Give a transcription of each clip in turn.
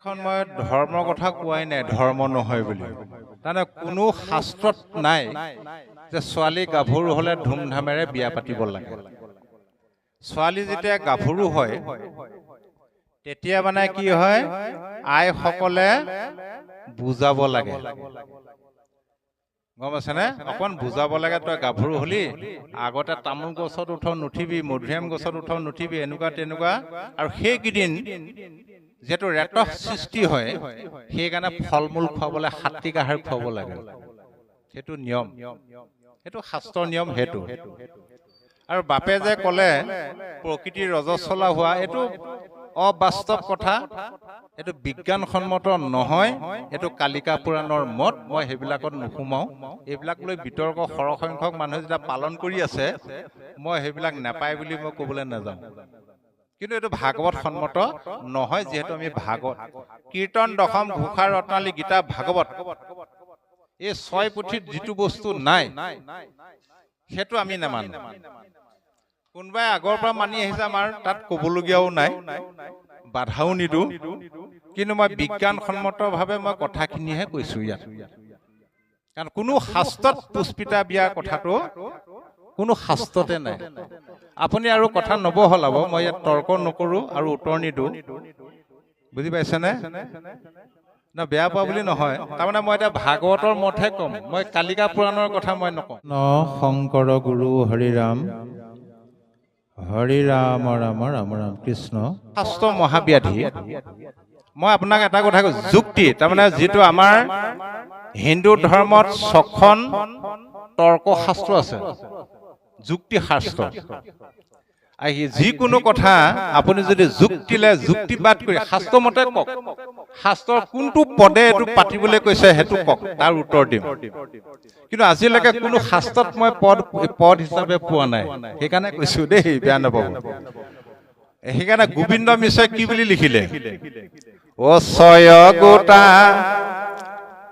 এখন মই ধৰ্মৰ কথা কোৱাই নাই, ধৰ্ম নহয় বুলি। তাৰমানে কোনো শাস্ত্ৰত নাই যে ছোৱালী গাভৰু হলে ধুমধামেৰে বিয়া পাতিব লাগে। ছোৱালী যেতিয়া গাভৰু হয় তেতিয়া মানে কি হয়, আইসকলে বুজাব লাগে, গম আছে নে? অকণ বুজাব লাগে, তই গাভৰু হলি, আগতে তামোল গছত উঠ নুঠিবি, মধুৰিআম গছত উঠ নুঠিবি, এনেকুৱা তেনেকুৱা। আৰু সেইকেইদিন যিহেতু ৰেত সৃষ্টি হয়, সেইকাৰণে ফল মূল খুৱাবলৈ, সাত্বিক আহাৰ খুৱাব লাগে। সেইটো নিয়ম, সেইটো শাস্ত্ৰৰ নিয়ম। সেইটো আৰু বাপে যে ক'লে প্ৰকৃতিৰ ৰজস্বলা হোৱা, এইটো অবাস্তৱ কথা, এইটো বিজ্ঞানসন্মত নহয়, এইটো কালিকা পুৰাণৰ মত। মই সেইবিলাকত নোসোমাও। এইবিলাক লৈ বিতৰ্ক সৰহসংখ্যক মানুহে যেতিয়া পালন কৰি আছে, মই সেইবিলাক নাপায় বুলি মই ক'বলৈ নাযাওঁ। কিন্তু এইটো ভাগৱত সন্মত নহয়, যিহেতু আমি ভাগৱত কীৰ্তন দশম ঘোষা ৰত্নালী গীতা ভাগৱত এই 6 পুথিত যিটো বস্তু নাই সেইটো আমি নামানো। কোনোবাই আগৰ পৰা মানি আহিছে, আমাৰ তাত ক'বলগীয়াও নাই, বাধাও নিদো। কিন্তু মই বিজ্ঞানসন্মতভাৱে মই কথাখিনিহে কৈছো ইয়াত। কাৰণ কোনো শাস্ত্ৰত পুষ্পিতা বিয়াৰ কথাটো কোনো শাস্ত্ৰতে নাই। আপুনি আৰু কথা নবহলাব, মই ইয়াত তৰ্ক নকৰো আৰু উত্তৰ নিদো। বুজি পাইছেনে? না বেয়া পোৱা বুলি নহয়, তাৰমানে মই এতিয়া ভাগৱতৰ মতহে ক'ম, মই কালিকা পুৰাণৰ কথা মই নকওঁ। ন শংকৰ গুৰু হৰি ৰাম, হৰি ৰাম ৰাম ৰাম ৰাম কৃষ্ণ। শাস্ত্ৰ মহাব্যাধি। মই আপোনাক এটা কথা কৈছো, যুক্তি। তাৰমানে যিটো আমাৰ হিন্দু ধৰ্মত 6খন তৰ্ক শাস্ত্ৰ আছে, যুক্তি শাস্ত্ৰ। যিকোনো কথা আপুনি যদি যুক্তিলে যুক্তিবাদ কৰি শাস্ত্ৰ মতে কওক, শাস্ত্ৰৰ কোনটো পদে এইটো পাতিবলৈ কৈছে সেইটো কওক, তাৰ উত্তৰ দিম। কিন্তু আজিলৈকে কোনো শাস্ত্ৰত মই পদ হিচাপে পোৱা নাই। সেইকাৰণে কৈছো দেই, বেয়া নাপাব। সেইকাৰণে গোবিন্দ মিশ্ৰই কি বুলি লিখিলে, অচয় গোটা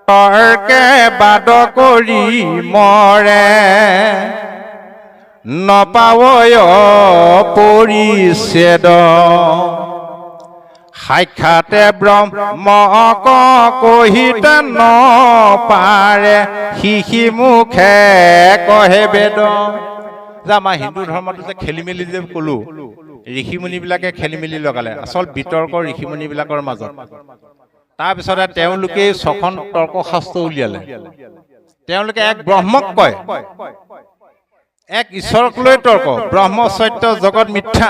তৰ্কে বাদ কৰি মৰে, নপাৱয় পৰিছেদ, সাক্ষাতে ব্ৰহ্ম কহিতে নপাৰে, শিশি মুখে কহে বেদ। যে আমাৰ হিন্দু ধৰ্মটো যে খেলি মেলি যে কলো, ঋষিমুনি বিলাকে খেলি মেলি লগালে, আচল বিতৰ্ক ঋষিমুনি বিলাকৰ মাজত। তাৰপিছতে তেওঁলোকে 6খন তৰ্ক শাস্ত্ৰ উলিয়ালে। তেওঁলোকে এক ব্ৰহ্মক কয়, এক ঈশ্বৰক লৈ তৰ্ক, ব্ৰহ্ম সত্য জগত মিথ্যা,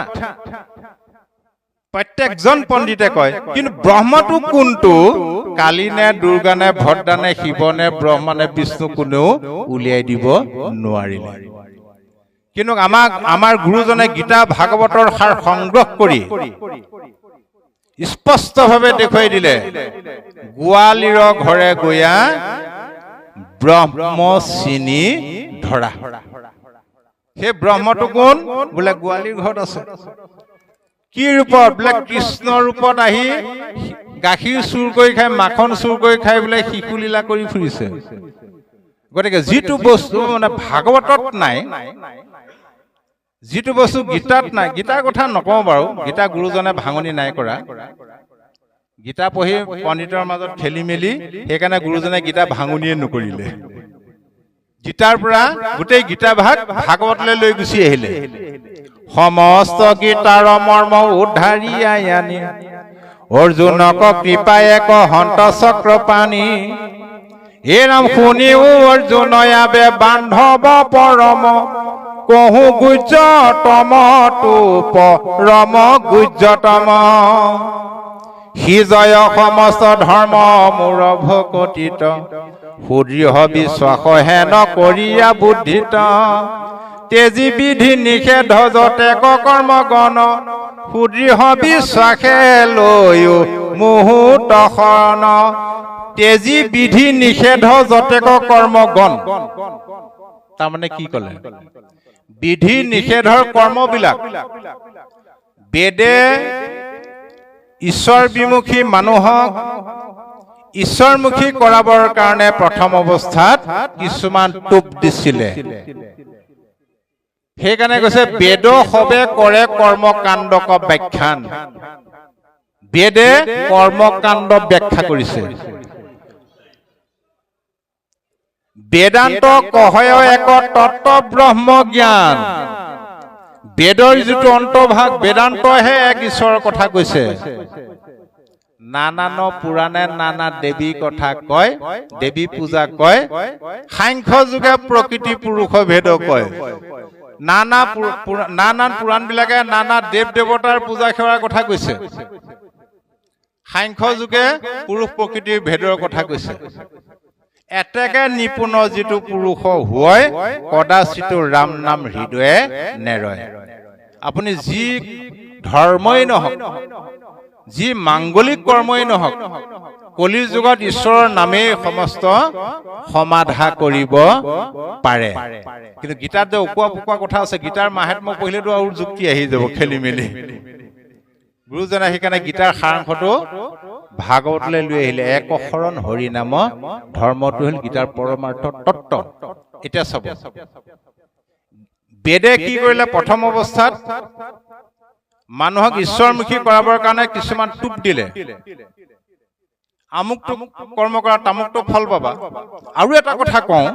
প্ৰত্যেকজন পণ্ডিতে কয়। কিন্তু ব্ৰহ্মটো কোনটো, কালী নে দুৰ্গা নে ভদ্ৰা নে শিৱ নে ব্ৰহ্মা নে বিষ্ণু, কোনেও উলিয়াই দিব নোৱাৰিলে। কিন্তু আমাৰ গুৰুজনে গীতা ভাগৱতৰ সাৰ সংগ্ৰহ কৰি স্পষ্টভাৱে দেখুৱাই দিলে, গোৱালিৰ ঘৰে গয়া ব্ৰহ্ম চিনি ধৰা। সেই ব্ৰহ্মটো কোন বোলে, গোৱালিৰ ঘৰত আছে। কি ৰূপত বোলে, কৃষ্ণ ৰূপত আহি গাখীৰ চুৰ কৰি খাই, মাখন চুৰ কৰি খাই বোলে শিশু লীলা কৰি ফুৰিছে। গতিকে যিটো বস্তু মানে ভাগৱতত নাই, যিটো বস্তু গীতাত নাই, গীতাৰ কথা নকওঁ বাৰু, গীতা গুৰুজনে ভাঙনি নাই কৰা। গীতা পঢ়ি পণ্ডিতৰ মাজত খেলি মেলি, সেইকাৰণে গুৰুজনে গীতা ভাঙনিয়ে নকৰিলে। গীতাৰ পৰা গোটেই গীতা ভাগৱতলৈ লৈ গুচি আহিলে। সমস্ত গীতাৰ মৰ্ম উদ্ধাৰিয়াই আনি, অৰ্জুনক কৃপায়ে কহন্ত চক্ৰ পানী, এ নাম শুনিও অৰ্জুনয়াবে বান্ধৱ পৰম, কহু গুজ্জতম তু পৰম গুজ্জতম, সি জয় সমস্ত ধৰ্ম মূৰ ভকতিত, সুদৃঢ় বিশ্বাস হেন কৰিয়া বুদ্ধিত, তেজী বিধি নিষেধ যতেক কৰ্ম গণ, সুদৃঢ় বিশ্বাসে লৈও মুহূৰ্ত শৰণ, তেজী বিধি নিষেধ যতেক কৰ্ম গণ। তাৰমানে কি ক'লে, বিধি নিষেধৰ কৰ্মবিলাক বেদে ঈশ্বৰ বিমুখী মানুহক ঈশ্বৰমুখী কৰাবৰ কাৰণে প্ৰথম অৱস্থাত কিছুমান টোপ দিছিলে। সেইকাৰণে কৈছে, বেদ সবে কৰে কৰ্ম কাণ্ডক ব্যাখ্যান। বেদে কৰ্মকাণ্ড ব্যাখ্যা কৰিছে। বেদান্ত কহয় এক তত্ত্ব ব্ৰহ্ম জ্ঞান। বেদৰ যিটো অন্তভাগ বেদান্তহে এক ঈশ্বৰৰ কথা কৈছে। নানান পুৰাণে নানা দেৱী কথা কয়, দেৱী পূজা কয়, সাংখ্য যুগে প্ৰকৃতি পুৰুষ ভেদ কয়। নানান পুৰাণ বিলাকে নানা দেৱ দেৱতাৰ পূজা সেৱাৰ কথা কৈছে। সাংখ্য যুগে পুৰুষ প্ৰকৃতিৰ ভেদৰ কথা কৈছে। এতেকে নিপুণ যিটো পুৰুষ হয় কদাচিত ৰাম নাম হৃদয়ে নেৰয়। আপুনি যি ধৰ্মই নহওক, যি মাংগলিক কৰ্মই নহওক, কলিৰ যুগত ঈশ্বৰৰ নামেই সমস্ত সমাধা কৰিব পাৰে। কিন্তু গীতাত যে উকুৱা পোকুৱা কথা আছে, গীতাৰ মাহাত্ম্য পঢ়িলেতো আৰু যুক্তি আহি যাব খেলি মেলি। গুৰুজনে সেইকাৰণে গীতাৰ সাৰাংশটো ভাগৱতলৈ লৈ আহিলে। এক শৰণ হৰি নাম ধৰ্মটো হ'ল গীতাৰ পৰমাৰ্থ তত্ত্ব। এতিয়া চাব, বেদে কি কৰিলে? প্ৰথম অৱস্থাত মানুহক ঈশ্বৰমুখী কৰাবৰ কাৰণে কিছুমান টোপ দিলে। আমুকটো কৰ্ম কৰা তামুকটো ফল পাবা। আৰু এটা কথা কওঁ,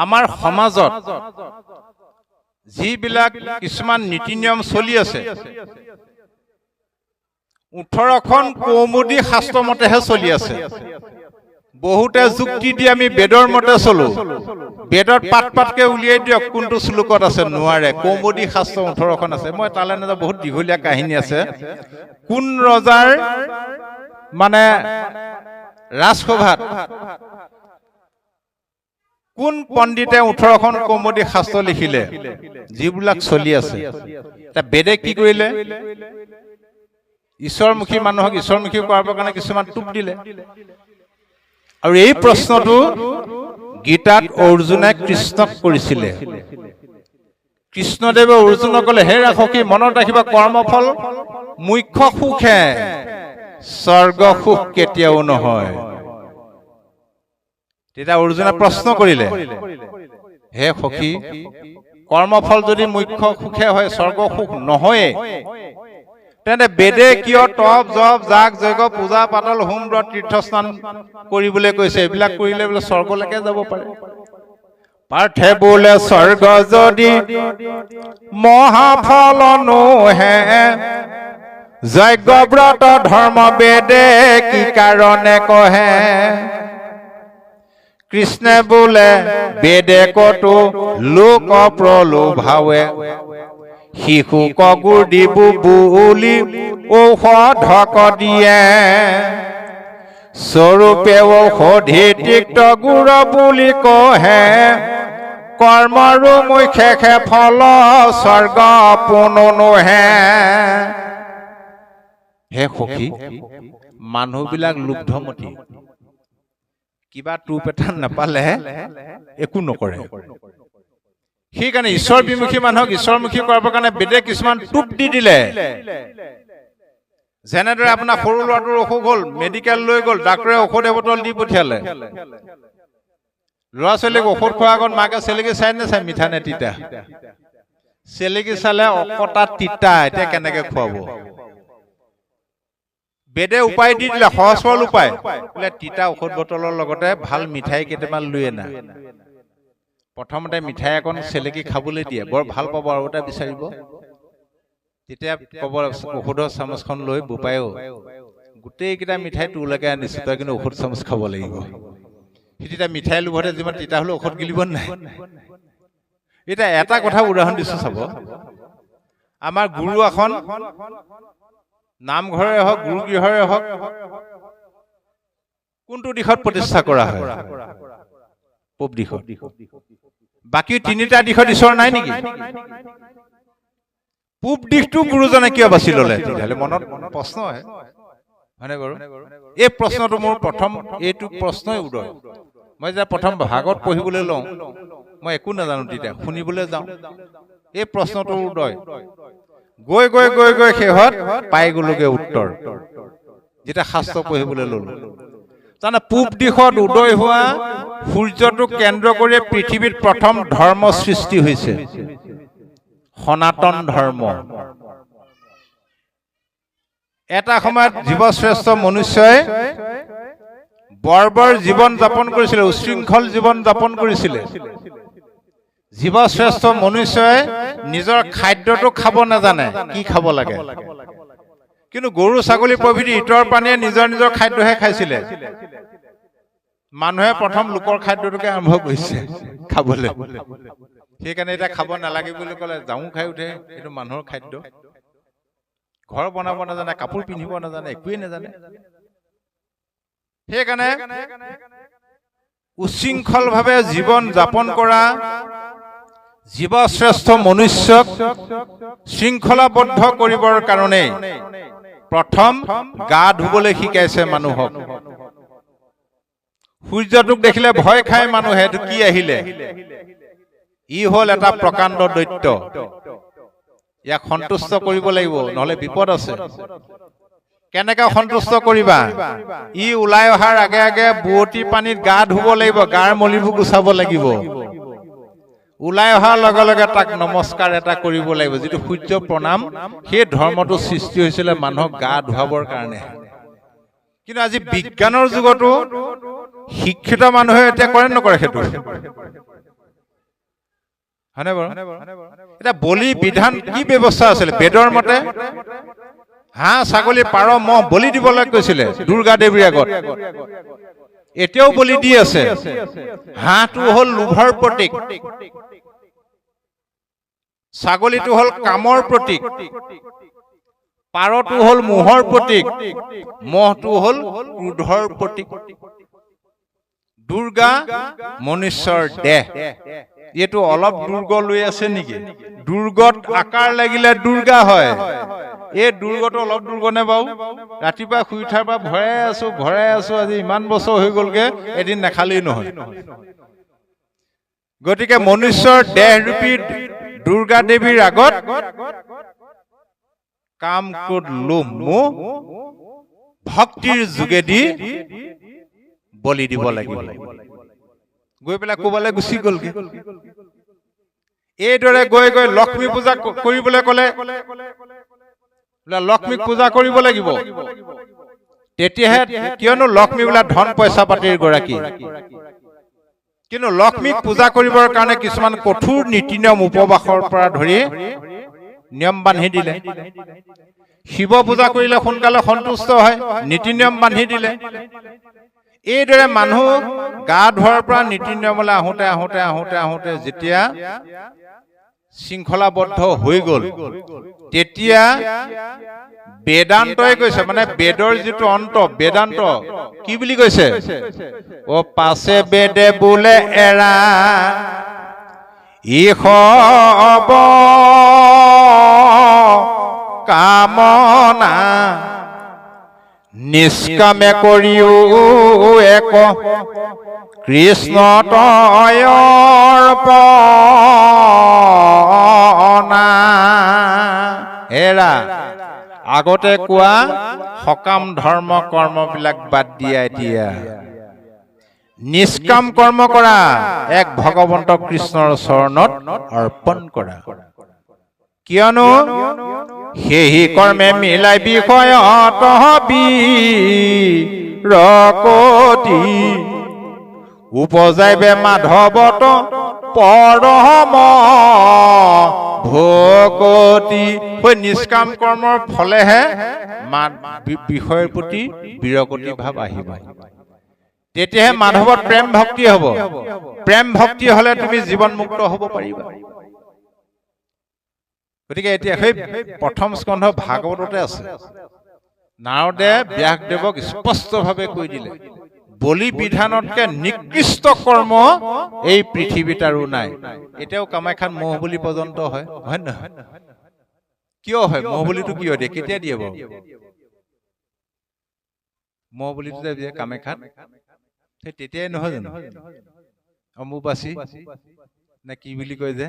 আমাৰ সমাজত যিবিলাক কিছুমান নীতি নিয়ম চলি আছে, 18খন কৌমুদী শাস্ত্ৰ মতেহে চলি আছে। বহুতে যুক্তি দি আমি বেদৰ মতে চলো। বেদত পাত পাতকে উলিয়াই দিয়ক কোনটো শ্লোকত আছে, নোৱাৰে। কৌমুদী শাস্ত্ৰ 18খন আছে। মই তালৈ নাযাওঁ, বহুত দীঘলীয়া কাহিনী আছে। কোন ৰজাৰ মানে ৰাজসভাত কোন পণ্ডিতে 18খন কৌমুদী শাস্ত্ৰ লিখিলে, যিবিলাক চলি আছে। বেদে কি কৰিলে? ঈশ্বৰমুখী মানুহক ঈশ্বৰমুখী কৰাবৰ কাৰণে কিছুমান টোপ দিলে। আৰু এই প্ৰশ্নটো গীতাত অৰ্জুনে কৃষ্ণক কৰিছিলে। কৃষ্ণদেৱে অৰ্জুনক ক'লে, হে ৰাখি মনত ৰাখিবা, কৰ্মফল মুখ্য সুখহে, স্বৰ্গ সুখ কেতিয়াও নহয়। তেতিয়া অৰ্জুনে প্ৰশ্ন কৰিলে, হে সখী, কৰ্মফল যদি মুখ্য সুখে হয়, স্বৰ্গ সুখ নহয়ে, তেন্তে বেদে কিয় তপ জপ যাগ যজ্ঞ পূজা পাতল হোম ব্ৰত তীৰ্থস্নান কৰিবলৈ কৈছে? এইবিলাক কৰিলে বোলে স্বৰ্গলৈকে যাব পাৰে। পাৰ্থে বোলে স্বৰ্গ যদি মহাফল নোহে, যজ্ঞ ব্ৰত ধৰ্ম বেদে কি কাৰণে কহে? কৃষ্ণে বোলে বেদে কতো লোক প্ৰলোভাৱে, শিশুক গুৰ দিব বুলি ঔষধক দিয়ে, স্বৰূপে ঔষধি তিক্ত গুৰ বুলি কহে, কৰ্মৰো মুখ্যে ফল স্বৰ্গ পুনো নোহে। হে সখী, মানুহবিলাক লুব্ধমতী, কিবা টোপ এটা নাপালে একো নকৰে। সেইকাৰণে ঈশ্বৰ বিমুখী মানুহক ঈশ্বৰমুখী কৰাবৰ কাৰণে বেদে কিছুমান টোপ দি দিলে। যেনেদৰে আপোনাৰ সৰু ল'ৰাটোৰ অসুখ হ'ল, মেডিকেল লৈ গ'ল, ডাক্তৰে ঔষধ এবটল দি পঠিয়ালে। ল'ৰা ছোৱালীক ঔষধ খোৱাৰ আগত মাকে চেলেকি চাই নাচাই, মিঠা নে তিতা? চেলেকি চালে অকটা তিতা, এতিয়া কেনেকে খুৱাব? বেদে উপায় দি দিলে, সহজ সৰল উপায়। বোলে তিতা ঔষধ বটলৰ লগতে ভাল মিঠাই কেইটামান লৈ আনা। প্ৰথমতে মিঠাই অকণ চেলেকি খাবলৈ দিয়ে, বৰ ভাল পাব, আৰু এটা বিচাৰিব। তেতিয়া ক'ব, ঔষধৰ চামুচখন লৈ বোপায়ো গোটেইকেইটা মিঠাই তোৰলৈকে আনিছো, তই কিন্তু ঔষধ চামুচ খাব লাগিব। সি তেতিয়া মিঠাই লোভতে যিমান তিতা হ'লেও ঔষধ গিলিব নাই। এতিয়া এটা কথা উদাহৰণ দিছো চাব, আমাৰ গুৰু আসন নামঘৰে হওক গুৰুগৃহৰে হওক কোনটো দিশত প্ৰতিষ্ঠা কৰা হয়? পূব দিশত। বাকী তিনিটা দিশত ঈশ্বৰ নাই নেকি? পূব দিশটো গুৰুজনে কিয় বাছি ললে? তেতিয়াহ'লে মনত প্ৰশ্ন আহে, হয়নে বাৰু? এই প্ৰশ্নটো মোৰ প্ৰথম এইটো প্ৰশ্নই উদয়। মই যেতিয়া প্ৰথম ভাগত পঢ়িবলৈ লওঁ, মই একো নাজানো, তেতিয়া শুনিবলৈ যাওঁ, এই প্ৰশ্নটো উদয়। গৈ গৈ গৈ গৈ শেহত পাই গলোগে উত্তৰ, যেতিয়া শাস্ত্ৰ পঢ়িবলৈ ললো। তাৰমানে পূব দিশত উদয় হোৱা সূৰ্যটোক কেন্দ্ৰ কৰি পৃথিৱীত প্ৰথম ধৰ্ম সৃষ্টি হৈছে, সনাতন ধৰ্ম। এটা সময়ত জীৱশ্ৰেষ্ঠ মনুষ্যই বৰ্বৰ জীৱন যাপন কৰিছিলে, উশৃংখল জীৱন যাপন কৰিছিলে। জীৱশ্ৰেষ্ঠ মনুষ্যই নিজৰ খাদ্যটো খাব নাজানে, কি খাব লাগে। কিন্তু গৰু ছাগলী প্ৰভৃতি ইতৰ প্ৰাণীয়ে নিজৰ নিজৰ খাদ্যহে খাইছিলে। মানুহে প্ৰথম লোকৰ খাদ্যটোকে আৰম্ভ কৰিছে খাবলৈ। সেইকাৰণে এতিয়া খাব নালাগে বুলি ক'লে যাওঁ খাই উঠে। এইটো মানুহৰ খাদ্য। ঘৰ বনাব নাজানে, কাপোৰ পিন্ধিব নাজানে, একোৱেই নাজানে। সেইকাৰণে উশৃংখলভাৱে জীৱন যাপন কৰা জীৱশ্ৰেষ্ঠ মনুষ্যক শৃংখলাবদ্ধ কৰিবৰ কাৰণে প্ৰথম গা ধুবলৈ শিকাইছে মানুহক। সূৰ্যটোক দেখিলে ভয় খায় মানুহে, এইটো কি আহিলে? ই হ'ল এটা প্ৰকাণ্ড দৈত্য, ইয়াক সন্তুষ্ট কৰিব লাগিব, নহলে বিপদ আছে। কেনেকে সন্তুষ্ট কৰিবা? ই ওলাই অহাৰ আগে আগে বুৱতী পানীত গা ধুব লাগিব, গাৰ মলিবোৰ গুচাব লাগিব। ওলাই অহাৰ লগে লগে তাক নমস্কাৰ এটা কৰিব লাগিব, যিটো সূৰ্য প্ৰণাম। সেই ধৰ্মটো সৃষ্টি হৈছিলে মানুহক গা ধুৱাবৰ কাৰণে। কিন্তু আজি বিজ্ঞানৰ যুগতো শিক্ষিত মানুহে এতিয়া কৰে নকৰে সেইটো? হয়নে বাৰু? এতিয়া বলি বিধান কি ব্যৱস্থা আছিলে? বেদৰ মতে হাঁহ ছাগলী পাৰ মহ বলি দিবলৈ কৈছিলে দুৰ্গা দেৱীৰ আগত। এতিয়াও বলি দি আছে। হাঁহটো হ'ল লোভৰ প্ৰতীক, ছাগলীটো হ'ল কামৰ প্ৰতীক, পাৰটো হ'ল মোহৰ প্ৰতীক, মহটো হ'ল ক্ৰোধৰ প্ৰতীক। দুৰ্গা মনুষ্যৰ দেহ। এইটো অলপ দুৰ্গ লৈ আছে নেকি? দুৰ্গত আকাৰ লাগিলে দুৰ্গা হয়। এই দুৰ্গটো অলপ দুৰ্গ নে বাৰু? ৰাতিপুৱা শুই উঠাৰ পৰা ভৰাই আছো আজি ইমান বছৰ হৈ গলগে, এদিন নাখালেই নহয়। গতিকে মনুষ্যৰ দেহৰূপী দুৰ্গা দেৱীৰ আগত কাম, ক্ৰোধ, লোভ, মোহ ভক্তিৰ যোগেদি বলি দিব লাগিব। গৈ পেলাই ক'বালৈ গুচি গলগে। এইদৰে গৈ গৈ লক্ষ্মী পূজা কৰিবলৈ ক'লে, লক্ষ্মীক পূজা কৰিব লাগিব। তেতিয়াহে, কিয়নো লক্ষ্মী বোলা ধন পইচা পাতিৰ গৰাকী। কিন্তু লক্ষ্মীক পূজা কৰিবৰ কাৰণে কিছুমান কঠোৰ নীতি নিয়ম, উপবাসৰ পৰা ধৰি নিয়ম বান্ধি দিলে। শিৱ পূজা কৰিলে সোনকালে সন্তুষ্ট হয়, নীতি নিয়ম বান্ধি দিলে। এইদৰে মানুহ গা ধোৱাৰ পৰা নীতি নিয়মলৈ আহোঁতে আহোঁতে আহোঁতে আহোঁতে যেতিয়া শৃংখলাবদ্ধ হৈ গল, তেতিয়া বেদান্তই কৈছে, মানে বেদৰ যিটো অন্ত, বেদান্ত কি বুলি কৈছে? ও পাছে বেদে বোলে এৰা ইহ কামনা নিষ্কামে কৰিও এক কৃষ্ণ তয়ৰ্পণা। এৰা, আগতে কোৱা সকাম ধৰ্ম কৰ্মবিলাক বাদ দিয়া, নিষ্কাম কৰ্ম কৰা, এক ভগৱন্ত কৃষ্ণৰ চৰণত অৰ্পণ কৰা। কিয়নো সেই কৰ্মে মিলাই বিষয়ত বিৰকতি উপজাইবে মাধৱত পৰম ভকতি। নিষ্কাম কৰ্মৰ ফলেহে বিষয়ৰ প্ৰতি বিৰকতি ভাৱ আহিব। তেতিয়াহে মাধৱত প্ৰেম ভক্তি হ'ব। প্ৰেম ভক্তি হলে তুমি জীৱন মুক্ত হ'ব পাৰিবা। গতিকে এতিয়া সেই প্ৰথম স্কন্ধ ভাগৱততে আছে। নাৰদে ব্যাসদেৱক স্পষ্টভাৱে কৈ দিলে, বলি বিধানতকে নিকৃষ্ট কৰ্ম এই পৃথিৱীত আৰু নাই। এতিয়াও কামাখ্যাত মহ বলি পৰ্যন্ত হয়, হয় নহয়? কিয় হয়? মহ বলিটো কিয় দিয়ে? কেতিয়া দিয়ে বাৰু মহ বলিটো যে কামাখ্যাত? সেই তেতিয়াই নহয় জানো? অম্বুবাচী নে কি বুলি কয় যে,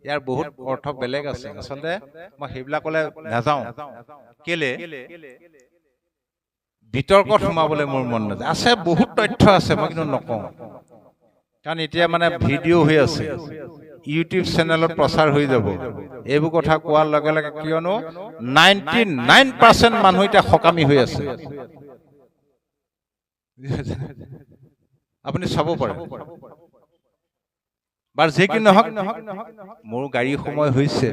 ইয়াৰ বহুত অৰ্থ বেলেগ আছে। আচলতে মই সেইবিলাকলে নাযাওঁ। কেলে? বিতৰ্কত সোমাবলৈ মোৰ মন নাযায়। আছে বহুত তথ্য আছে, মই কিন্তু নকওঁ, কাৰণ এতিয়া মানে ভিডিঅ' হৈ আছে। ইউটিউব চেনেলত প্ৰচাৰ হৈ যাব এইবোৰ কথা কোৱাৰ লগে লগে কিয়নো 99% মানুহ এতিয়া সকামী হৈ আছে আপুনি চাব পাৰে বাৰ যে কি নহওক মোৰ গাড়ী সময় হৈছে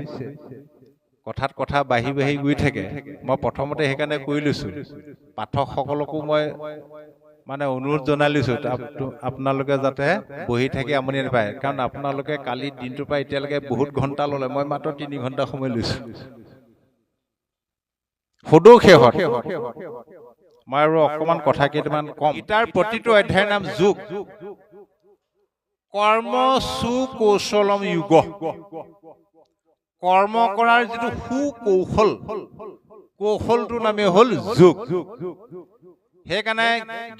কথাত কথা বাঢ়ি বাঢ়ি গৈ থাকে মই প্ৰথমতে সেইকাৰণে কৈ লৈছো পাঠকসকলকো মই মানে অনুৰোধ জনাই লৈছো আপোনালোকে যাতে বহি থাকি আমনি নাপায় কাৰণ আপোনালোকে কালি দিনটোৰ পৰা এতিয়ালৈকে বহুত ঘণ্টা ল'লে মই মাত্ৰ 3 ঘণ্টা সময় লৈছো সদৌ শেষত মই আৰু অকমান কথা কেইটামান কম তাৰ প্ৰতিটো অধ্যায়ৰ নাম যোগ কৰ্ম সু কৌশলম যুগ কৰ্ম কৰাৰ যিটো সু কৌশল কৌশলটোৰ নামে হ'ল যোগ সেইকাৰণে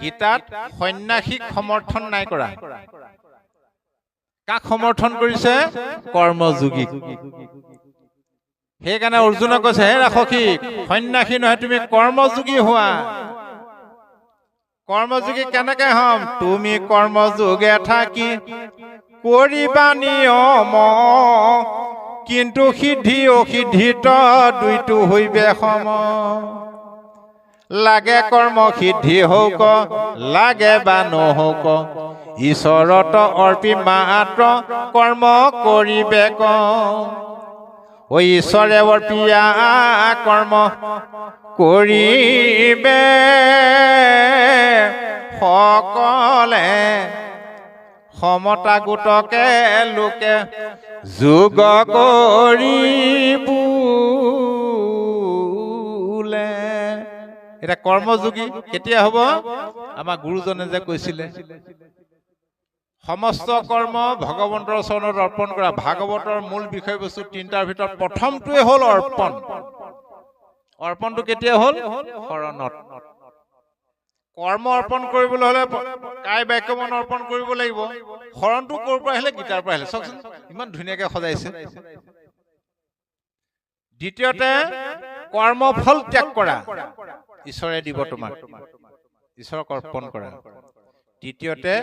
গীতাত সন্ন্যাসীক সমৰ্থন নাই কৰা কাক সমৰ্থন কৰিছে কৰ্মযোগীক সেইকাৰণে অৰ্জুনক কৈছে হে ৰাখি সন্ন্যাসী নহয় তুমি কৰ্মযোগী হোৱা কৰ্মযোগী কেনেকে হম তুমি কৰ্মযোগে থাকি কৰিবা নিয়ম কিন্তু সিদ্ধি অসিদ্ধিত দুইটো হইবে সম লাগে কৰ্ম সিদ্ধি হওক লাগে বা নহওক ঈশ্বৰত অৰ্পি মাত্ৰ কৰ্ম কৰিবে ঐ ঈশ্বৰে অৰ্পিয়া কৰ্ম কৰিবে সকলে সমতা গোটকে লোকে যোগ কৰিবুলে এটা কৰ্মযোগী কেতিয়া হ'ব আমাৰ গুৰুজনে যে কৈছিলে সমস্ত কৰ্ম ভগৱন্তৰ চৰণত অৰ্পণ কৰা ভাগৱতৰ মূল বিষয়বস্তু 3টাৰ ভিতৰত প্ৰথমটোৱে হ'ল অৰ্পণ অৰ্পণটো কেতিয়া হ'ল শৰণত কৰ্ম অৰ্পণ কৰিবলৈ হলে কায় বাক্য মন অৰ্পণ কৰিব লাগিব শৰণটো ক'ৰ পৰা আহিলে গীতাৰ পৰা আহিলে চাওকচোন ইমান ধুনীয়াকে সজাইছে দ্বিতীয়তে কৰ্মফল ত্যাগ কৰা ঈশ্বৰে দিব তোমাক ঈশ্বৰক অৰ্পণ কৰা তৃতীয়তে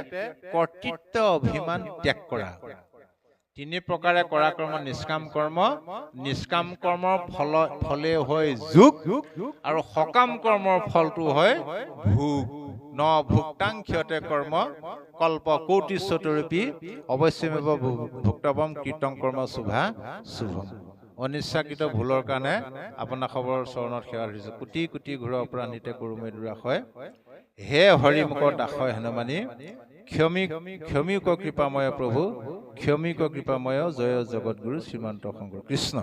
কৰ্তৃত্ব অভিমান ত্যাগ কৰা 3 প্ৰকাৰে কৰা কৰ্ম নিষ্কাম কৰ্মৰ ফলে হয় যোগ আৰু সকাম কৰ্মৰ ফলটো হয় ভোগ ন ভুক্তাংক্ষতে কৰ্ম কল্প কোটি চতুৰূপী অৱশ্যমেব ভুক্তৱম কীৰ্তন কৰ্ম শুভা শুভম অনিচ্ছাকৃত ভুলৰ কাৰণে আপোনাৰ খবৰ চৰণত সেৱা দিছো কোটি কোটি ঘূৰৰ পৰা নিতে কুৰুমে দুৰা হয় হে হৰিমুখৰ দাসয় হনুমানী ক্ষমিক কৃপাময় প্ৰভু ক্ষমিক কৃপাময় জয় জগতগুৰু শ্ৰীমন্ত শংকৰ কৃষ্ণ